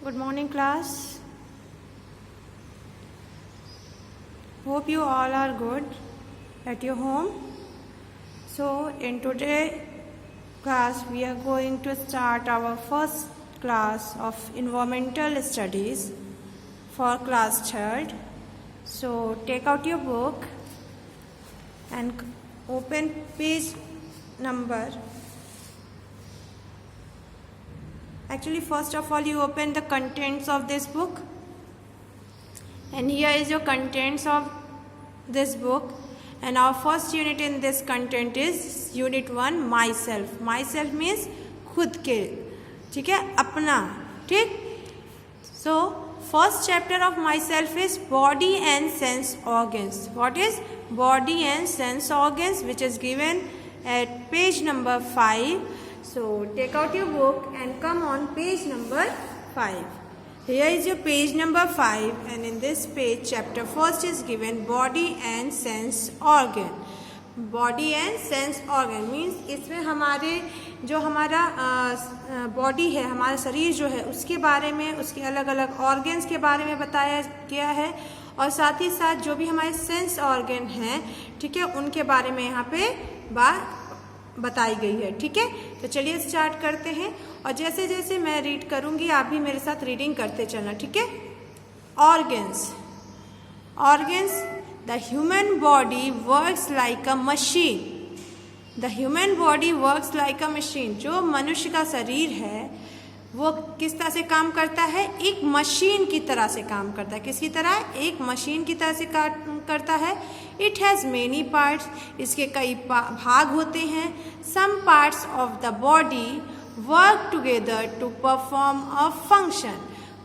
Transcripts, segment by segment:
Good morning, class. Hope you all are good at your home. So, in today's class, we are going to start our first class of environmental studies for class 3rd. So, take out your book and open page number. Actually, first of all, you open the contents of this book, and here is your contents of this book. And our first unit in this content is unit 1, myself. Myself means खुद के, ठीक है, अपना, ठीक. So first chapter of myself is body and sense organs. What is body and sense organs, which is given at page number 5. So take out your book and come on page number 5. Here is your page number 5, and in this page chapter first is given body and sense organ. Body and sense organ means इसमें हमारे जो हमारा body है, हमारा शरीर जो है, उसके बारे में, उसके अलग अलग ऑर्गन्स के बारे में बताया गया है, और साथ ही साथ जो भी हमारे सेंस ऑर्गन हैं, ठीक है, उनके बारे में यहाँ पे बात बताई गई है. ठीक है, तो चलिए स्टार्ट करते हैं, और जैसे जैसे मैं रीड करूंगी आप भी मेरे साथ रीडिंग करते चलना. ठीक है. Organs. Organs. The human body works like a machine. The human body works like a machine. जो मनुष्य का शरीर है वो किस तरह से काम करता है? एक मशीन की तरह से काम करता है. किसकी तरह? एक मशीन की तरह से काम करता है. It has many parts. इसके कई भाग होते हैं. Some parts of the body work together to perform a function.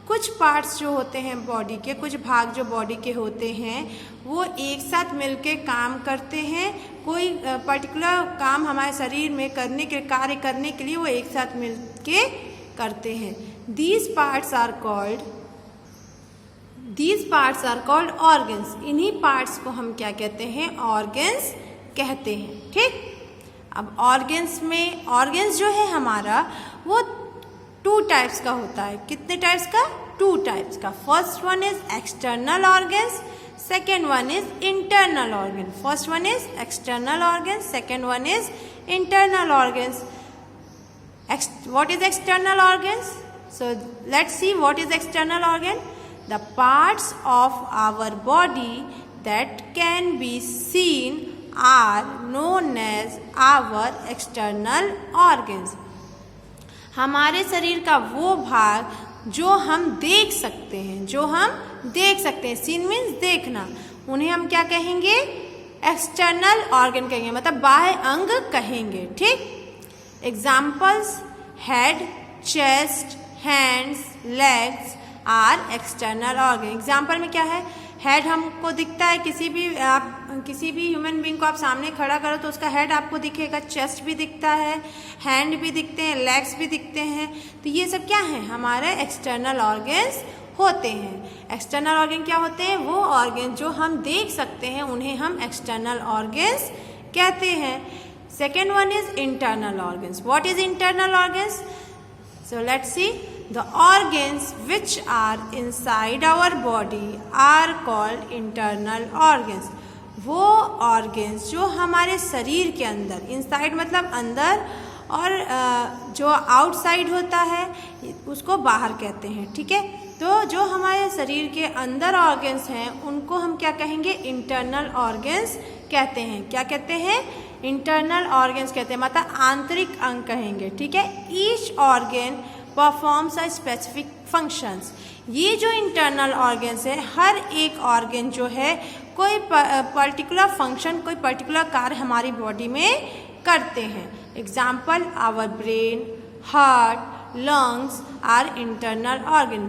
कुछ पार्ट्स जो होते हैं बॉडी के, कुछ भाग जो बॉडी के होते हैं, वो एक साथ मिलके काम करते हैं. कोई पर्टिकुलर काम हमारे शरीर में करने के, कार्य करने के लिए वो एक साथ मिलके करते हैं. These parts are called organs. इन्हीं पार्ट्स को हम क्या कहते हैं? ऑर्गन्स कहते हैं. ठीक. अब ऑर्गन्स में, ऑर्गन्स जो है हमारा वो 2 टाइप्स का होता है. कितने टाइप्स का? 2 टाइप्स का. First one is external organs, second one is internal organ. First one is external organ, second one is internal organs. What is external organs? So let's see what is external organ. The parts of our body that can be seen are known as our external organs. हमारे शरीर का वो भाग जो हम देख सकते हैं, जो हम देख सकते हैं. सीन मीन्स देखना. उन्हें हम क्या कहेंगे? एक्सटर्नल ऑर्गन कहेंगे, मतलब बाह्य अंग कहेंगे. ठीक. Examples: head, chest, hands, legs are external organ. Example में क्या है? हेड हमको दिखता है. किसी भी ह्यूमन बीइंग को आप सामने खड़ा करो तो उसका हेड आपको दिखेगा. चेस्ट भी दिखता है, हैंड भी दिखते हैं, लेग्स भी दिखते हैं. तो ये सब क्या है? हमारे एक्सटर्नल ऑर्गन्स होते हैं. एक्सटर्नल ऑर्गन क्या होते हैं? वो ऑर्गन जो हम देख सकते हैं, उन्हें हम एक्सटर्नल ऑर्गन्स कहते हैं. Second one is internal organs. What is internal organs? So let's see. The organs which are inside our body are called internal organs. वो organs जो हमारे शरीर के अंदर, inside मतलब अंदर, और जो outside होता है उसको बाहर कहते हैं. ठीक है. तो जो हमारे शरीर के अंदर ऑर्गन्स हैं उनको हम क्या कहेंगे? इंटरनल ऑर्गन्स कहते हैं. क्या कहते हैं? इंटरनल ऑर्गन्स कहते हैं, मतलब आंतरिक अंग कहेंगे. ठीक है. Each organ performs a specific functions. ये जो इंटरनल ऑर्गन्स है, हर एक ऑर्गन जो है कोई पर्टिकुलर फंक्शन, कोई पर्टिकुलर कार्य हमारी बॉडी में करते हैं. Example: our brain, heart, lungs are internal organ.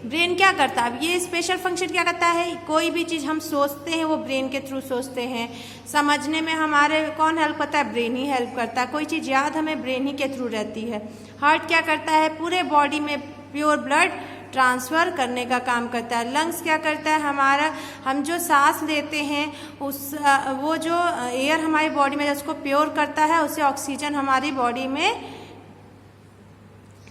Brain क्या करता है? अब ये स्पेशल फंक्शन क्या करता है? कोई भी चीज़ हम सोचते हैं वो ब्रेन के थ्रू सोचते हैं. समझने में हमारे कौन हेल्प करता है? ब्रेन ही हेल्प करता है. कोई चीज़ याद हमें ब्रेन ही के थ्रू रहती है. हार्ट क्या करता है? पूरे बॉडी में प्योर ब्लड ट्रांसफ़र करने का काम करता है. लंग्स क्या करता है? हमारा, हम जो सांस लेते हैं वो जो एयर हमारी बॉडी में उसको प्योर करता है, उससे ऑक्सीजन हमारी बॉडी में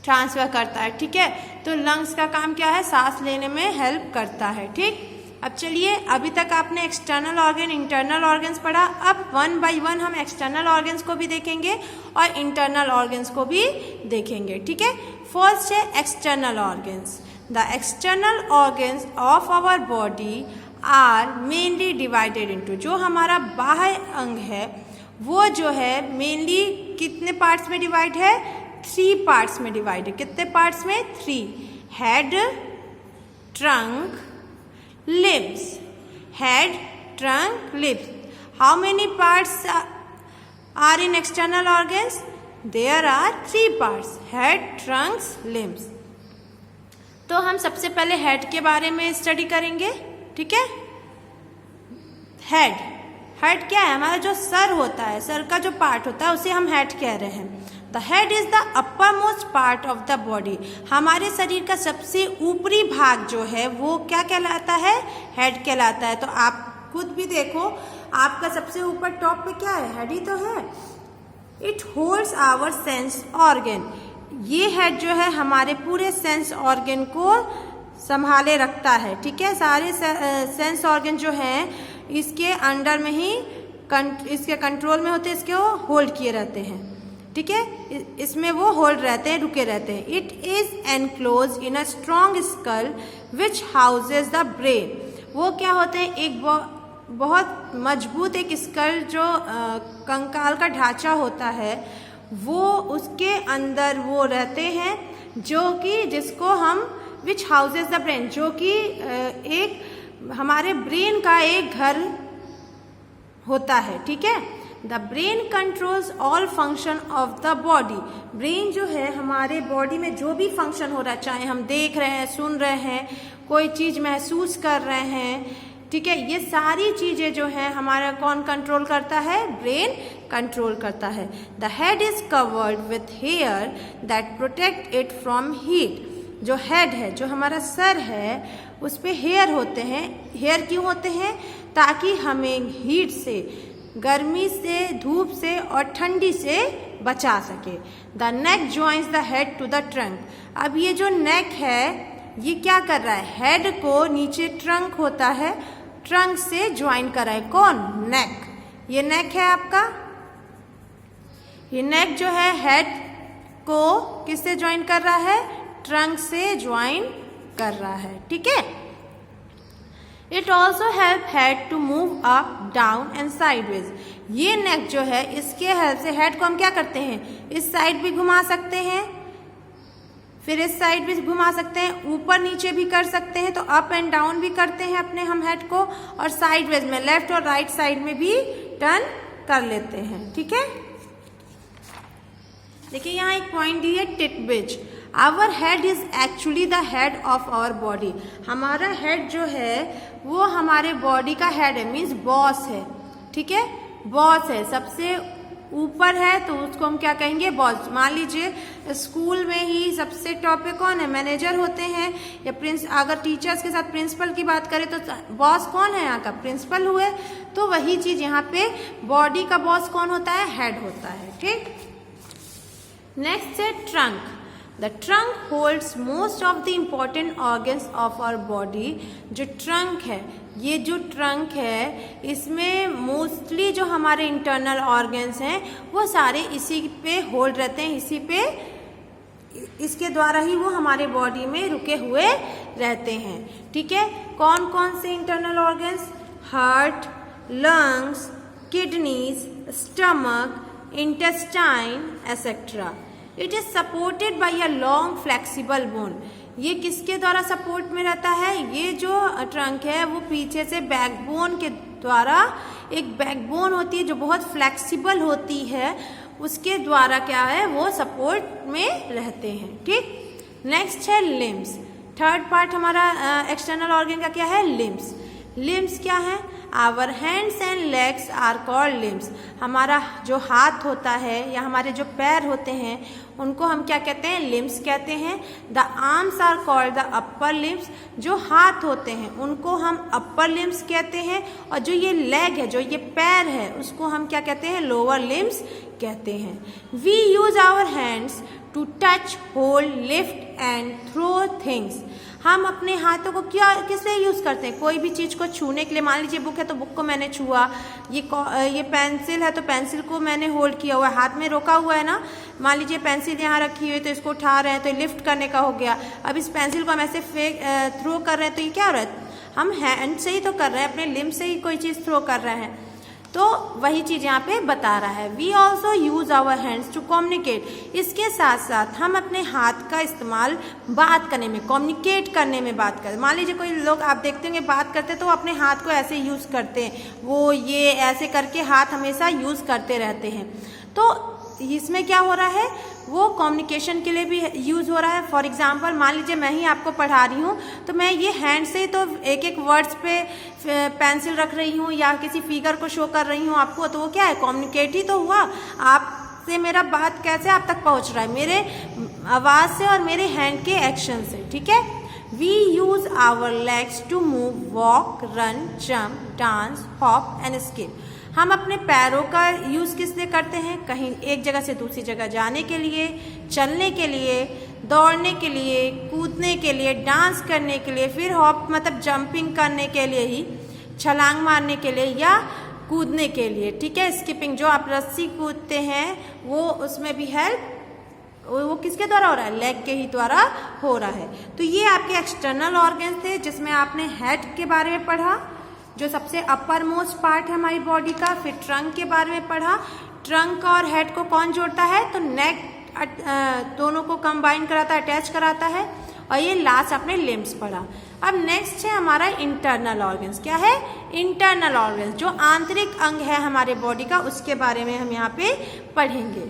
ट्रांसफ़र करता है, ठीक है। तो लंग्स का काम क्या है, सांस लेने में हेल्प करता है, ठीक। अब चलिए, अभी तक आपने एक्सटर्नल ऑर्गन, इंटरनल ऑर्गन्स पढ़ा। अब 1 बाय 1 हम एक्सटर्नल ऑर्गन्स को भी देखेंगे और इंटरनल ऑर्गन्स को भी देखेंगे, ठीक है। फर्स्ट है external organs. The external organs of our body are mainly divided into, जो हमारा बाह्य अंग है वो जो है मेनली कितने पार्ट्स में डिवाइड है, 3 पार्ट्स में डिवाइड है। कितने पार्ट्स में, 3। Head, trunk, limbs. Head, trunk, limbs. How many parts are in external organs? There are 3 parts: head, trunks, limbs. तो हम सबसे पहले हेड के बारे में स्टडी करेंगे, ठीक है। हेड, हेड क्या है, हमारा जो सर होता है, सर का जो पार्ट होता है उसे हम हेड कह रहे हैं। The head is the upper most part of the body. हमारे शरीर का सबसे ऊपरी भाग जो है वो क्या कहलाता है, हेड कहलाता है। तो आप खुद भी देखो, आपका सबसे ऊपर टॉप पे क्या है, हेड ही तो है। It holds our sense organ. ये हेड जो है हमारे पूरे सेंस ऑर्गन को संभाले रखता है, ठीक है। सारे सेंस ऑर्गन जो हैं इसके अंडर में ही इसके कंट्रोल में होते हैं, इसके वो होल्ड किए रहते हैं, ठीक है। इसमें वो होल्ड रहते हैं, रुके रहते हैं। It is enclose in a strong skull which houses the brain. वो क्या होते हैं, एक बहुत मजबूत एक स्कल जो कंकाल का ढांचा होता है वो उसके अंदर वो रहते हैं, जो कि जिसको हम विच हाउसेज द ब्रेन, जो कि एक हमारे ब्रेन का एक घर होता है, ठीक है। The brain controls all function of the body. Brain जो है हमारे बॉडी में जो भी फंक्शन हो रहा है, चाहे हम देख रहे हैं, सुन रहे हैं, कोई चीज़ महसूस कर रहे हैं, ठीक है, ये सारी चीज़ें जो हैं हमारा कौन कंट्रोल करता है, ब्रेन कंट्रोल करता है। The head is covered with hair that protect it from heat. जो हेड है, जो हमारा सर है, उस पे हेयर होते हैं। हेयर क्यों होते हैं, ताकि हमें हीट से, गर्मी से, धूप से और ठंडी से बचा सके। The neck joins the head to the trunk. अब ये जो नेक है ये क्या कर रहा है, हेड को नीचे ट्रंक होता है, ट्रंक से ज्वाइन कर रहा है, कौन, नेक। ये नेक है आपका, ये नेक जो है हेड को किससे ज्वाइन कर रहा है, ट्रंक से ज्वाइन कर रहा है, ठीक है। It also help head to move up, down and sideways. ये नेक जो है इसके हेल्प से हेड को हम क्या करते हैं, इस साइड भी घुमा सकते हैं, फिर इस साइड भी घुमा सकते हैं, ऊपर नीचे भी कर सकते हैं, तो अप एंड डाउन भी करते हैं अपने हम हेड को, और साइडवेज में लेफ्ट और राइट साइड में भी टर्न कर लेते हैं, ठीक है। देखिए यहाँ एक पॉइंट दी है, टिटबिच। Our head is actually the head of our body. हमारा हेड जो है वो हमारे बॉडी का हेड है, मीन्स बॉस है, ठीक है, बॉस है, सबसे ऊपर है, तो उसको हम क्या कहेंगे, बॉस। मान लीजिए स्कूल में ही सबसे टॉप पे कौन है, मैनेजर होते हैं, या अगर टीचर्स के साथ प्रिंसिपल की बात करें तो बॉस कौन है, यहाँ का प्रिंसिपल हुए। तो वही चीज यहाँ पे बॉडी का बॉस कौन होता है, हेड होता है, ठीक। नेक्स्ट है trunk. The trunk holds most of the important organs of our body. जो ट्रंक है, ये जो ट्रंक है इसमें मोस्टली जो हमारे इंटरनल ऑर्गन्स हैं वो सारे इसी पे होल्ड रहते हैं, इसी पे, इसके द्वारा ही वो हमारे बॉडी में रुके हुए रहते हैं, ठीक है। कौन कौन से internal organs, heart, lungs, kidneys, stomach, intestine etcetera. It is supported by a long flexible bone. ये किसके द्वारा सपोर्ट में रहता है, ये जो ट्रंक है वो पीछे से बैकबोन के द्वारा, एक बैकबोन होती है जो बहुत फ्लेक्सिबल होती है, उसके द्वारा क्या है वो सपोर्ट में रहते हैं, ठीक। नेक्स्ट है लिम्स। थर्ड पार्ट हमारा एक्सटर्नल ऑर्गन का क्या है, लिम्स। लिम्स क्या है, our hands and legs are called limbs. हमारा जो हाथ होता है या हमारे जो पैर होते हैं उनको हम क्या कहते हैं, लिम्स कहते हैं। The arms are called the upper limbs. जो हाथ होते हैं उनको हम अपर लिम्स कहते हैं, और जो ये लेग है, जो ये पैर है, उसको हम क्या कहते हैं, लोअर लिम्स कहते हैं। We use our hands to touch, hold, lift and throw things. हम अपने हाथों को क्या किस लिए यूज़ करते हैं? कोई भी चीज़ को छूने के लिए। मान लीजिए बुक है तो बुक को मैंने छुआ, ये पेंसिल है तो पेंसिल को मैंने होल्ड किया हुआ है, हाथ में रोका हुआ है ना। मान लीजिए पेंसिल यहाँ रखी हुई है तो इसको उठा रहे हैं तो लिफ्ट करने का हो गया। अब इस पेंसिल को हम ऐसे थ्रो कर रहे हैं तो ये क्या हो रहा है? हम हैंड से ही तो कर रहे हैं, अपने लिम्ब से ही कोई चीज़ थ्रो कर रहे हैं। तो वही चीज़ यहाँ पे बता रहा है। We also use our hands to communicate. इसके साथ साथ हम अपने हाथ का इस्तेमाल बात करने में, कम्युनिकेट करने में, बात करते। मान लीजिए कोई लोग आप देखते होंगे बात करते तो अपने हाथ को ऐसे यूज़ करते हैं, वो ये ऐसे करके हाथ हमेशा यूज़ करते रहते हैं। तो इसमें क्या हो रहा है? वो कम्युनिकेशन के लिए भी यूज़ हो रहा है। फॉर एग्जांपल मान लीजिए मैं ही आपको पढ़ा रही हूँ तो मैं ये हैंड से तो एक एक वर्ड्स पे पेंसिल रख रही हूँ या किसी फिगर को शो कर रही हूँ आपको, तो वो क्या है? कम्युनिकेट ही तो हुआ। आपसे मेरा बात कैसे आप तक पहुँच रहा है? मेरे आवाज़ से और मेरे हैंड के एक्शन से, ठीक है। We use our legs to move, walk, run, jump, dance, hop and skip. हम अपने पैरों का यूज़ किस लिए करते हैं? कहीं एक जगह से दूसरी जगह जाने के लिए, चलने के लिए, दौड़ने के लिए, कूदने के लिए, डांस करने के लिए, फिर हॉप मतलब जंपिंग करने के लिए ही, छलांग मारने के लिए या कूदने के लिए, ठीक है। स्किपिंग जो आप रस्सी कूदते हैं वो उसमें भी हेल्प वो किसके द्वारा हो रहा है? लेग के ही द्वारा हो रहा है। तो ये आपके एक्सटर्नल ऑर्गन्स थे जिसमें आपने हेड के बारे में पढ़ा जो सबसे अपर मोस्ट पार्ट है हमारी बॉडी का। फिर ट्रंक के बारे में पढ़ा, ट्रंक और हेड को कौन जोड़ता है? तो नेक दोनों को कंबाइन कराता है, अटैच कराता है। और ये लास्ट आपने लिम्स पढ़ा। अब नेक्स्ट है हमारा इंटरनल ऑर्गन्स। क्या है? इंटरनल ऑर्गन्स जो आंतरिक अंग है हमारे बॉडी का, उसके बारे में हम यहाँ पे पढ़ेंगे।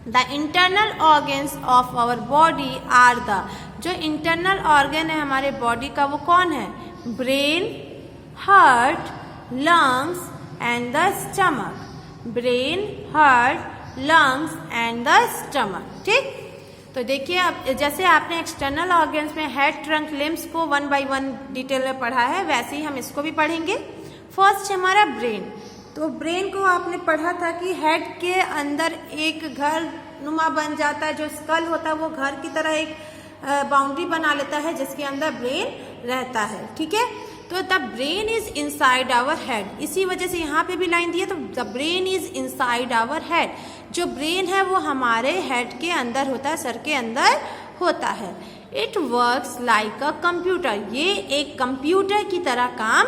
The internal organs of our body are the, जो इंटरनल ऑर्गन है हमारे बॉडी का वो कौन है? Brain, heart, lungs and the stomach. Brain, heart, lungs and the stomach, ठीक। तो देखिए अब जैसे आपने एक्सटर्नल ऑर्गन्स में हेड, ट्रंक, लिम्स को 1 by 1 डिटेल में पढ़ा है, वैसे ही हम इसको भी पढ़ेंगे। फर्स्ट हमारा ब्रेन। तो ब्रेन को आपने पढ़ा था कि हेड के अंदर एक घर नुमा बन जाता है, जो स्कल होता है वो घर की तरह एक बाउंड्री बना लेता है जिसके अंदर ब्रेन रहता है, ठीक है। तो the brain is inside our head, इसी वजह से यहाँ पे भी लाइन दी है। तो the brain is inside our head, जो ब्रेन है वो हमारे हेड के अंदर होता है, सर के अंदर होता है। It works like a computer, ये एक कंप्यूटर की तरह काम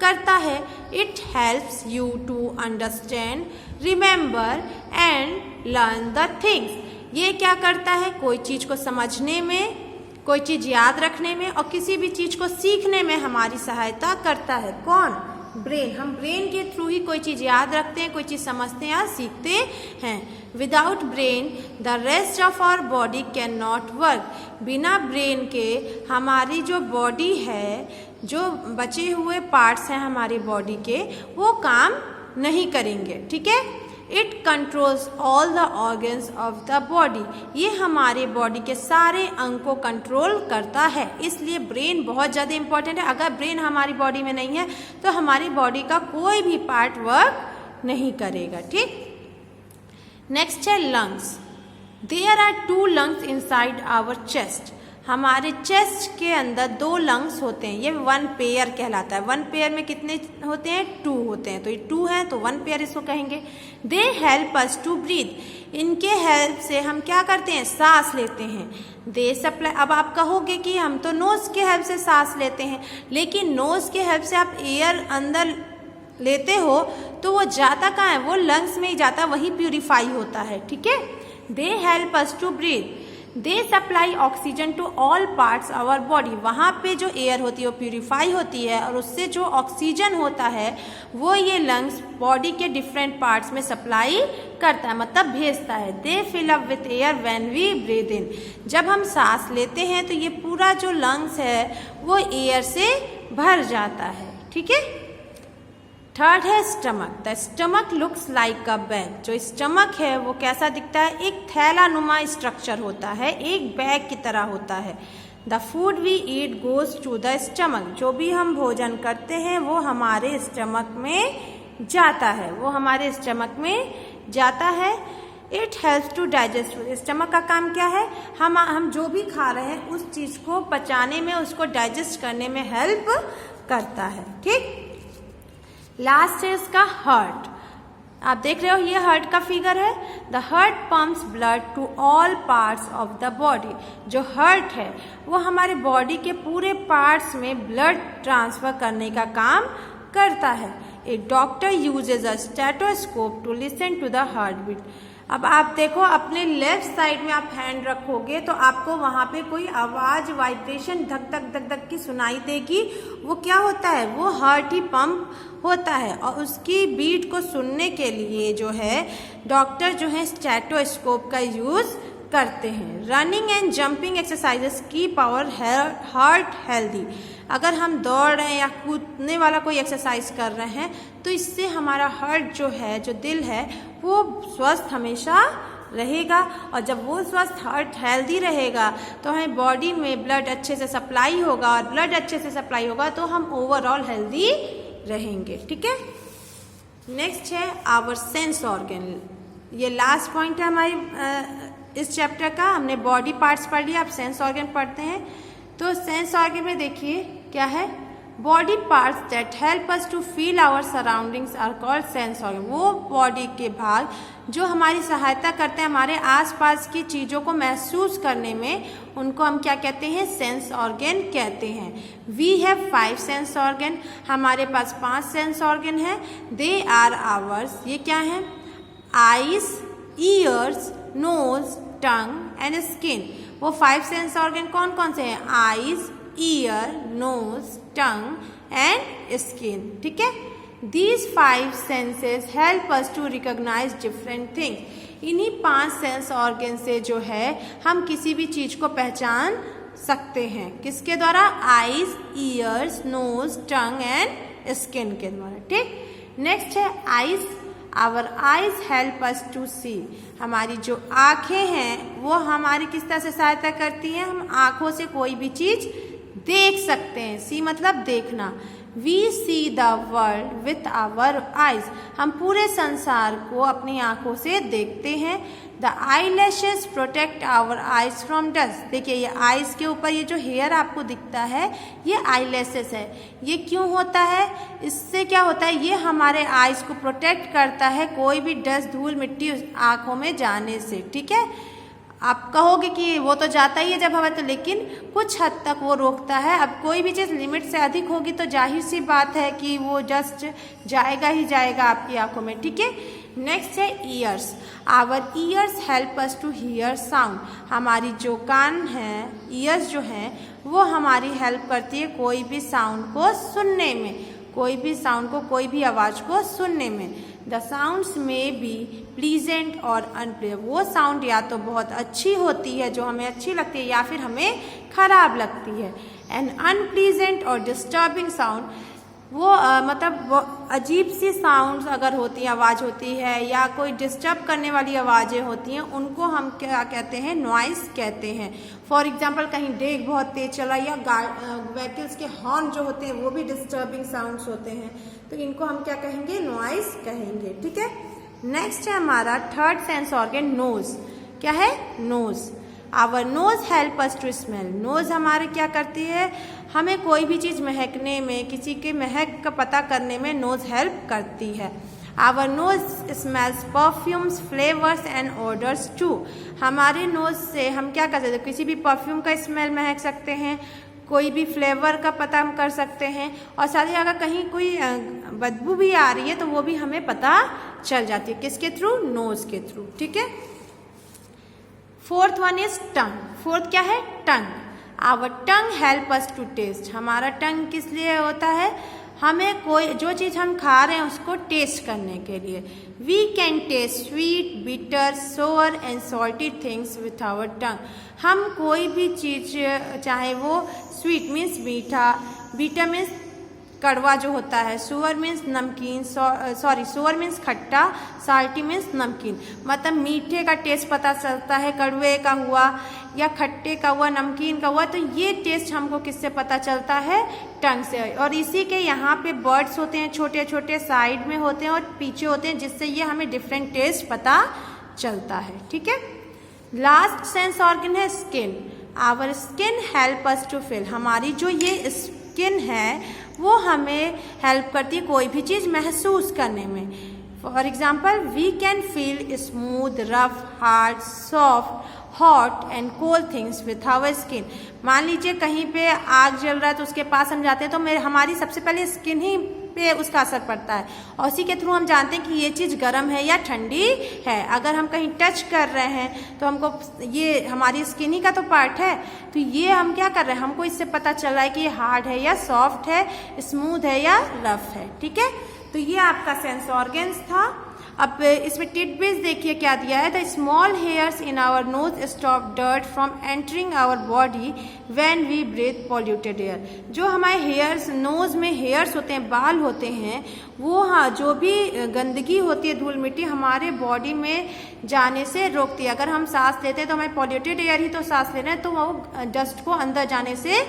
करता है। It helps you to understand, remember and learn the things, ये क्या करता है? कोई चीज़ को समझने में, कोई चीज़ याद रखने में और किसी भी चीज़ को सीखने में हमारी सहायता करता है। कौन? ब्रेन। हम ब्रेन के थ्रू ही कोई चीज़ याद रखते हैं, कोई चीज़ समझते हैं या सीखते हैं। Without brain the rest of our body can not work, बिना ब्रेन के हमारी जो बॉडी है, जो बचे हुए पार्ट्स हैं हमारी बॉडी के, वो काम नहीं करेंगे, ठीक है। It controls all the organs of the body, ये हमारे बॉडी के सारे अंग को कंट्रोल करता है, इसलिए ब्रेन बहुत ज़्यादा इंपॉर्टेंट है। अगर ब्रेन हमारी बॉडी में नहीं है तो हमारी बॉडी का कोई भी पार्ट वर्क नहीं करेगा, ठीक। नेक्स्ट है lungs. There are 2 lungs inside our chest, हमारे चेस्ट के अंदर 2 लंग्स होते हैं, ये 1 पेयर कहलाता है। 1 पेयर में कितने होते हैं? 2 होते हैं, तो ये 2 है तो 1 पेयर इसको कहेंगे। They help us to breathe, इनके हेल्प से हम क्या करते हैं? सांस लेते हैं। दे सप्लाई, अब आप कहोगे कि हम तो नोज के हेल्प से सांस लेते हैं, लेकिन नोज के हेल्प से आप एयर अंदर लेते हो तो वो जाता कहाँ है? वो लंग्स में ही जाता है, वही प्यूरिफाई होता है, ठीक है। They help us to breathe, they supply oxygen to all parts our body, वहाँ पे जो एयर होती है वो प्यूरिफाई होती है और उससे जो ऑक्सीजन होता है वो ये लंग्स बॉडी के डिफरेंट पार्ट्स में सप्लाई करता है, मतलब भेजता है। They fill up with air when we breathe in, जब हम सांस लेते हैं तो ये पूरा जो लंग्स है वो एयर से भर जाता है, ठीक है। थर्ड है stomach. The stomach looks like a bag, जो स्टमक है वो कैसा दिखता है? एक थैलानुमा स्ट्रक्चर होता है, एक बैग की तरह होता है। The food we eat goes to the stomach, जो भी हम भोजन करते हैं वो हमारे स्टमक में जाता है, वो हमारे स्टमक में जाता है। It helps to digest food. Stomach का काम क्या है, हम जो भी खा रहे हैं उस चीज़ को पचाने में, उसको डाइजेस्ट करने में हेल्प करता है। ठीक, लास्ट है इसका हार्ट। आप देख रहे हो ये हार्ट का फिगर है। The heart pumps blood to all parts of the body. जो हार्ट है वो हमारे बॉडी के पूरे पार्ट्स में ब्लड ट्रांसफर करने का काम करता है। A doctor uses a stethoscope to listen to the heart beat. अब आप देखो अपने लेफ्ट साइड में आप हैंड रखोगे तो आपको वहाँ पे कोई आवाज, वाइब्रेशन, धक धक धक धक की सुनाई देगी। वो क्या होता है, वो हार्ट ही पंप होता है। और उसकी बीट को सुनने के लिए जो है डॉक्टर जो है स्टेथोस्कोप का यूज करते हैं। Running and jumping exercises keep our heart healthy. अगर हम दौड़ रहे हैं या कूदने वाला कोई एक्सरसाइज कर रहे हैं तो इससे हमारा हार्ट जो है, जो दिल है, वो स्वस्थ हमेशा रहेगा। और जब वो स्वस्थ हार्ट हेल्दी रहेगा तो हमें बॉडी में ब्लड अच्छे से सप्लाई होगा, और ब्लड अच्छे से सप्लाई होगा तो हम ओवरऑल हेल्दी रहेंगे। ठीक है, नेक्स्ट है आवर सेंस ऑर्गन। ये लास्ट पॉइंट है हमारी इस चैप्टर का। हमने बॉडी पार्ट्स पढ़ लिया, अब सेंस ऑर्गन पढ़ते हैं। तो सेंस ऑर्गन में देखिए क्या है, body parts that help us to feel our surroundings are called sense organ. वो बॉडी के भाग जो हमारी सहायता करते हैं हमारे आसपास की चीज़ों को महसूस करने में, उनको हम क्या कहते हैं, सेंस ऑर्गन कहते हैं। We have 5 sense organ. हमारे पास 5 सेंस ऑर्गन हैं। They are ours. ये क्या है, eyes, ears, nose, tongue and skin. वो 5 सेंस ऑर्गन कौन कौन से हैं, eyes, ear, nose, tongue and skin. ठीक है, these 5 senses help us to recognise different things. इन्हीं 5 सेंस ऑर्गन से जो है हम किसी भी चीज को पहचान सकते हैं। किसके द्वारा, eyes, ears, nose, tongue and skin के द्वारा। ठीक, नेक्स्ट है eyes. Our eyes help us to see. हमारी जो आँखें हैं वो हमारी किस तरह से सहायता करती हैं, हम आँखों से कोई भी चीज़ देख सकते हैं। सी मतलब देखना। We see the world with our eyes. हम पूरे संसार को अपनी आँखों से देखते हैं। The eyelashes protect our eyes from dust. देखिए ये आइज के ऊपर ये जो हेयर आपको दिखता है ये आई लैशेज है। ये क्यों होता है, इससे क्या होता है, ये हमारे आइज को प्रोटेक्ट करता है कोई भी डस्ट, धूल, मिट्टी आँखों में जाने से। ठीक है, आप कहोगे कि वो तो जाता ही है जब हवा, तो लेकिन कुछ हद तक वो रोकता है। अब कोई भी चीज़ लिमिट से अधिक होगी तो जाहिर सी बात है कि वो जस्ट जाएगा ही जाएगा आपकी आंखों में। ठीक है, नेक्स्ट है ears. Our ears help us to hear sound. हमारी जो कान हैं, ईयर्स जो हैं, वो हमारी हेल्प करती है कोई भी साउंड को सुनने में, कोई भी साउंड को, कोई भी आवाज़ को सुनने में। द साउंड्स में बी प्लीजेंट और अनप्लीजेंट। वो साउंड या तो बहुत अच्छी होती है जो हमें अच्छी लगती है, या फिर हमें खराब लगती है। एंड अनप्लीजेंट और डिस्टर्बिंग साउंड, वो मतलब वो अजीब सी साउंड्स अगर होती है, आवाज़ होती है या कोई डिस्टर्ब करने वाली आवाज़ें होती हैं, उनको हम क्या कहते हैं, नॉइस कहते हैं। फॉर एग्जांपल कहीं डेग बहुत तेज चला या व्हीकल्स के हॉर्न जो होते हैं वो भी डिस्टर्बिंग साउंड्स होते हैं, तो इनको हम क्या कहेंगे, नॉइस कहेंगे। ठीक है, नेक्स्ट है हमारा थर्ड सेंस ऑर्गन नोज। क्या है, nose. Our nose help us to smell. Nose हमारे क्या करती है, हमें कोई भी चीज़ महकने में, किसी के महक का पता करने में नोज हेल्प करती है। Our nose smells perfumes, flavours and odours too. हमारे नोज से हम क्या कर सकते हैं, किसी भी परफ्यूम का स्मेल महक सकते हैं, कोई भी फ्लेवर का पता हम कर सकते हैं, और साथ ही अगर कहीं कोई बदबू भी आ रही है तो वो भी हमें पता चल जाती है। किसके थ्रू, नोज के थ्रू। ठीक है, fourth one is tongue. Fourth क्या है, tongue. Our tongue help us to taste. हमारा टंग किस लिए होता है, हमें कोई जो चीज़ हम खा रहे हैं उसको टेस्ट करने के लिए। We can taste sweet, bitter, sour and salty things with our tongue. हम कोई भी चीज़, चाहे वो स्वीट मीन्स मीठा, बिटर मीन्स कड़वा जो होता है, सुअर मीन्स नमकीन, सुअर मीन्स खट्टा, साल्टी मीन्स नमकीन, मतलब मीठे का टेस्ट पता चलता है, कड़वे का हुआ या खट्टे का हुआ, नमकीन का हुआ, तो ये टेस्ट हमको किससे पता चलता है? टंग से। और इसी के यहाँ पे बर्ड्स होते हैं छोटे छोटे, साइड में होते हैं और पीछे होते हैं, जिससे ये हमें डिफरेंट टेस्ट पता चलता है। ठीक है। लास्ट सेंस ऑर्गन है skin. Our skin help us to feel. हमारी जो ये स्किन है वो हमें हेल्प करती है कोई भी चीज़ महसूस करने में। For example, we can feel smooth, rough, hard, soft, hot and cold things with our skin. मान लीजिए कहीं पे आग जल रहा है तो उसके पास हम जाते हैं तो हमारी सबसे पहले स्किन ही पे उसका असर पड़ता है और उसी के थ्रू हम जानते हैं कि ये चीज़ गर्म है या ठंडी है। अगर हम कहीं टच कर रहे हैं तो हमको, ये हमारी स्किन ही का तो पार्ट है, तो ये हम क्या कर रहे हैं, हमको इससे पता चल रहा है कि ये हार्ड है या सॉफ्ट है, स्मूथ है या रफ है। ठीक है। तो ये आपका सेंस ऑर्गन्स था। अब इसमें टिडबिट्स देखिए क्या दिया है। The small hairs in our nose stop dirt from entering our body when we breathe polluted air. जो हमारे हेयर्स, नोज में हेयर्स होते हैं, बाल होते हैं, वो हाँ जो भी गंदगी होती है, धूल मिट्टी हमारे बॉडी में जाने से रोकती है। अगर हम सांस लेते हैं तो हमारे पॉल्यूटेड एयर ही तो सांस ले रहे हैं, तो वो डस्ट को अंदर जाने से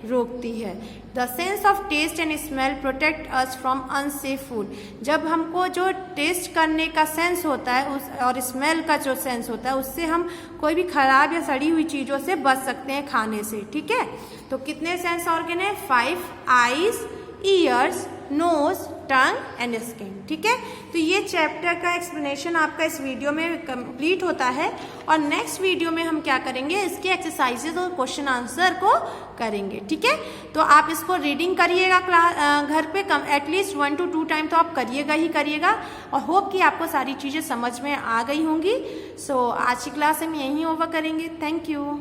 रोकती है। The sense of taste and smell protect us from unsafe food. जब हमको जो टेस्ट करने का सेंस होता है और स्मेल का जो सेंस होता है, उससे हम कोई भी खराब या सड़ी हुई चीज़ों से बच सकते हैं खाने से। ठीक है। तो कितने सेंस ऑर्गन है? 5, eyes, ears, nose, tongue and skin. ठीक है। तो ये चैप्टर का एक्सप्लेनेशन आपका इस वीडियो में कंप्लीट होता है और नेक्स्ट वीडियो में हम क्या करेंगे, इसके एक्सरसाइजेज और क्वेश्चन आंसर को करेंगे। ठीक है। तो आप इसको रीडिंग करिएगा घर पे एटलीस्ट 1 to 2 टाइम तो आप करिएगा ही करिएगा और होप कि आपको सारी चीज़ें समझ में आ गई होंगी। सो आज की क्लास हम यहीं ओवर करेंगे। Thank you.